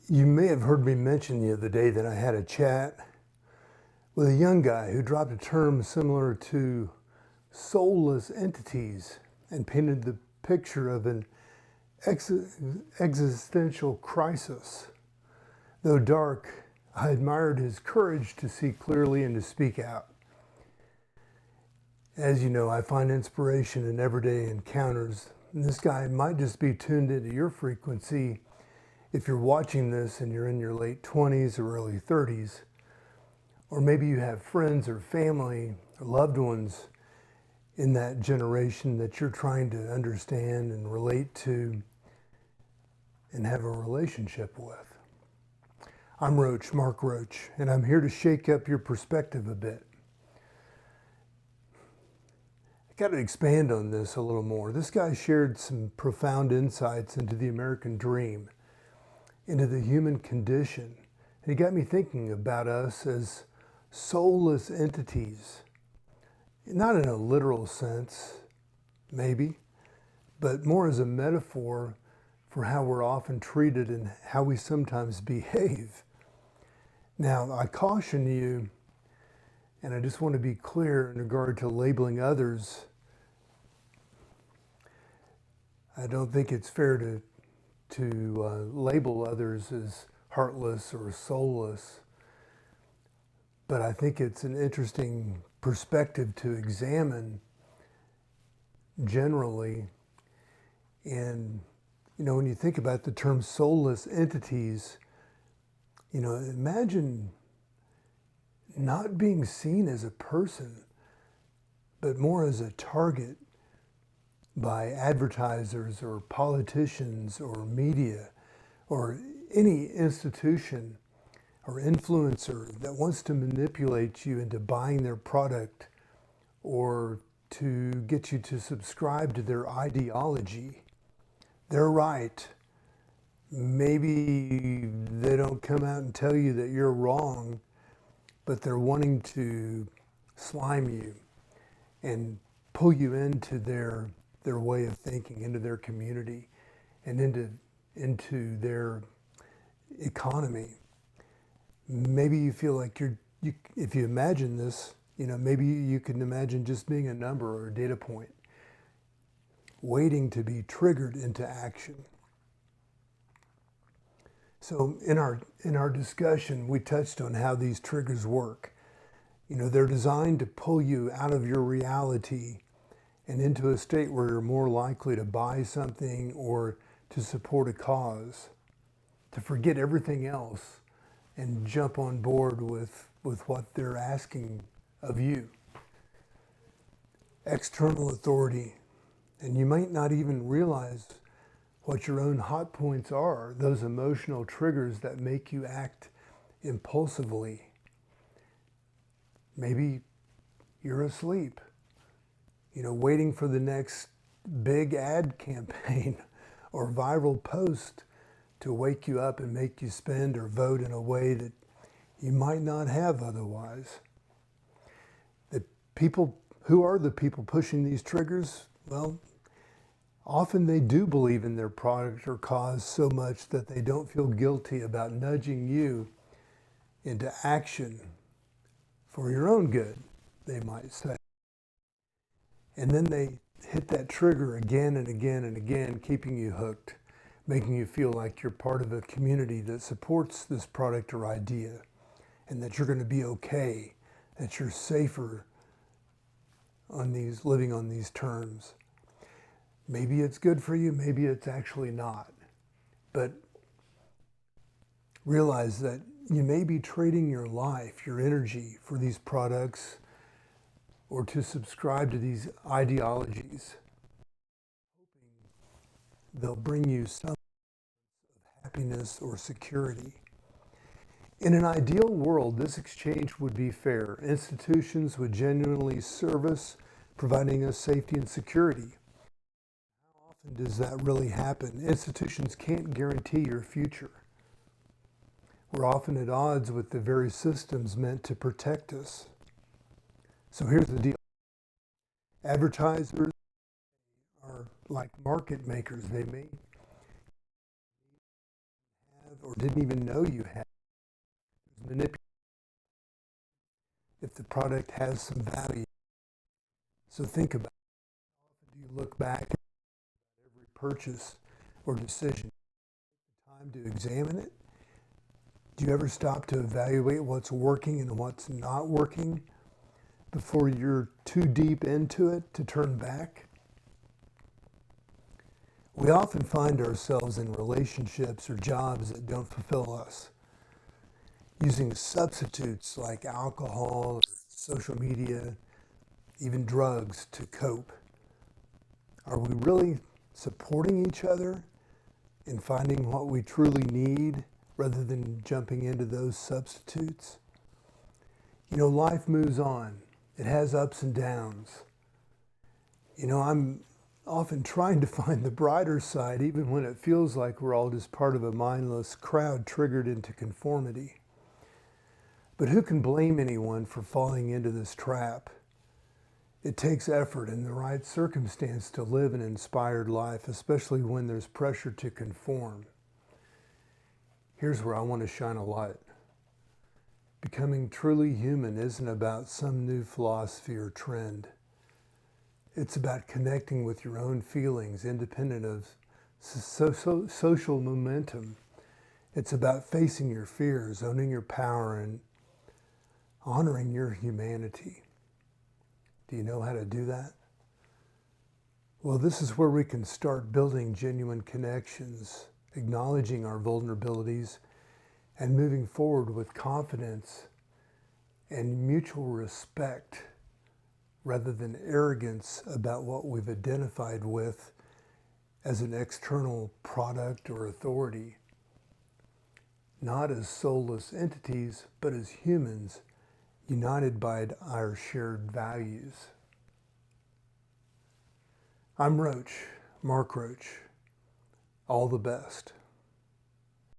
You may have heard me mention the other day that I had a chat with a young guy who dropped a term similar to soulless entities and painted the picture of an ex- existential crisis. Though dark, I admired his courage to see clearly and to speak out. As you know, I find inspiration in everyday encounters. And this guy might just be tuned into your frequency if you're watching this and you're in your late 20s or early 30s, or maybe you have friends or family or loved ones in that generation that you're trying to understand and relate to and have a relationship with. I'm Roach, Mark Roach, and I'm here to shake up your perspective a bit. I got to expand on this a little more. This guy shared some profound insights into the American dream, into the human condition. And he got me thinking about us as soulless entities. Not in a literal sense, maybe, but more as a metaphor for how we're often treated and how we sometimes behave. Now, I caution you, and I just want to be clear in regard to labeling others. I don't think it's fair to label others as heartless or soulless, but I think it's an interesting perspective to examine generally. And, when you think about the term soulless entities, imagine not being seen as a person, but more as a target by advertisers or politicians or media or any institution or influencer that wants to manipulate you into buying their product or to get you to subscribe to their ideology. They're right. Maybe they don't come out and tell you that you're wrong, but they're wanting to slime you and pull you into their way of thinking, into their community, and into their economy. Maybe you feel like if you imagine this, maybe you can imagine just being a number or a data point, waiting to be triggered into action. So in our discussion, we touched on how these triggers work. They're designed to pull you out of your reality and into a state where you're more likely to buy something or to support a cause, to forget everything else and jump on board with what they're asking of you. External authority. And you might not even realize what your own hot points are, those emotional triggers that make you act impulsively. Maybe you're asleep, waiting for the next big ad campaign or viral post to wake you up and make you spend or vote in a way that you might not have otherwise. Who are the people pushing these triggers? Well, often they do believe in their product or cause so much that they don't feel guilty about nudging you into action for your own good, they might say. And then they hit that trigger again and again and again, keeping you hooked, making you feel like you're part of a community that supports this product or idea, and that you're going to be okay, that you're safer living on these terms. Maybe it's good for you, maybe it's actually not. But realize that you may be trading your life, your energy for these products or to subscribe to these ideologies, hoping they'll bring you some happiness or security. In an ideal world, this exchange would be fair. Institutions would genuinely serve us, providing us safety and security. How often does that really happen? Institutions can't guarantee your future. We're often at odds with the very systems meant to protect us. So here's the deal. Advertisers are like market makers. They may have or didn't even know you had. Manipulate if the product has some value. So think about it. Do you look back at every purchase or decision? Time to examine it? Do you ever stop to evaluate what's working and what's not working before you're too deep into it to turn back? We often find ourselves in relationships or jobs that don't fulfill us, using substitutes like alcohol, or social media, even drugs to cope. Are we really supporting each other in finding what we truly need rather than jumping into those substitutes? You know, life moves on. It has ups and downs. You know, I'm often trying to find the brighter side, even when it feels like we're all just part of a mindless crowd triggered into conformity. But who can blame anyone for falling into this trap? It takes effort and the right circumstance to live an inspired life, especially when there's pressure to conform. Here's where I want to shine a light. Becoming truly human isn't about some new philosophy or trend. It's about connecting with your own feelings, independent of social momentum. It's about facing your fears, owning your power, and honoring your humanity. Do you know how to do that? Well, this is where we can start building genuine connections, acknowledging our vulnerabilities, and moving forward with confidence and mutual respect rather than arrogance about what we've identified with as an external product or authority. Not as soulless entities, but as humans united by our shared values. I'm Roach, Mark Roach. All the best.